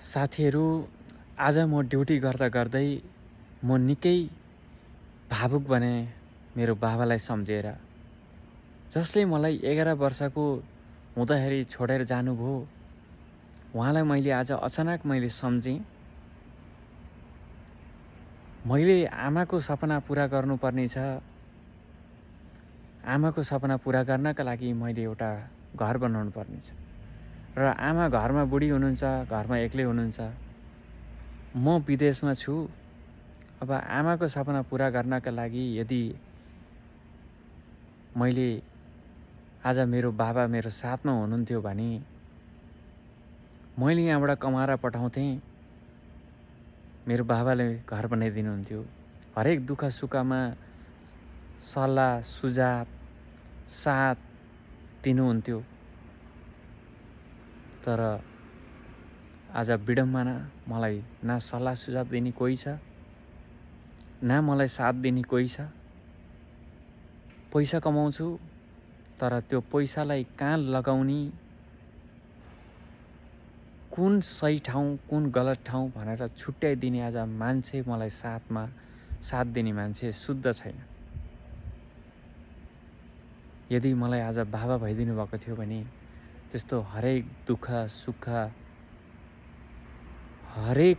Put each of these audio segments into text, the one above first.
साथीहरू, आज म ड्युटी गर्दा गर्दै म निकै भावुक बने मेरो बाबालाई सम्झेर। जसले मलाई 11 वर्षको हुँदाखेरि छोडेर जानुभयो, उहाँलाई मैले आज अचानक सम्झेँ। मैले आमाको सपना पुरा गर्नुपर्ने छ। आमाको सपना पुरा गर्नका लागि मैले एउटा घर बनाउनु पर्ने छ। र आमा घरमा बुढी हुनुहुन्छ, घरमा एक्लै हुनुहुन्छ। म विदेशमा छु। अब आमाको सपना पुरा गर्नका लागि यदि मैले आज मेरो बाबा मेरो साथमा हुनुहुन्थ्यो भने मैले यहाँबाट कमाएर पठाउँथेँ। मेरो बाबाले घर बनाइदिनुहुन्थ्यो। हरेक दुःख सुखमा सल्लाह सुझाव साथ दिनुहुन्थ्यो। तर आज विडम्बना, मलाई न सल्लाह सुझाव दिने कोही छ, न मलाई साथ दिने कोही छ। पैसा कमाउँछु, तर त्यो पैसालाई कहाँ लगाउने, कुन सही ठाउँ कुन गलत ठाउँ भनेर छुट्याइदिने आज मान्छे मलाई साथ दिने मान्छे शुद्ध छैन। यदि मलाई आज बाबा भइदिनु भएको थियो भने त्यस्तो हरेक दुःख सुख हरेक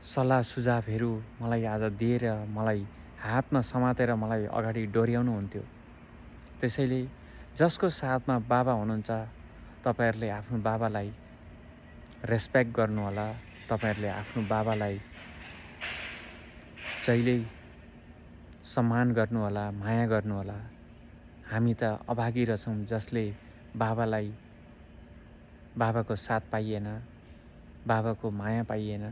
सल्लाह सुझावहरू मलाई आज दिएर मलाई हातमा समातेर मलाई अगाडि डोर्याउनु हुन्थ्यो। त्यसैले जसको साथमा बाबा हुनुहुन्छ, तपाईहरुले आफ्नो बाबालाई रेस्पेक्ट गर्नुहोला। तपाईहरुले आफ्नो बाबालाई जहिल्यै सम्मान गर्नुहोला, माया गर्नुहोला। हामी त अभागी रहेछौँ जसले बाबाको साथ पाइएन, बाबाको माया पाइएन।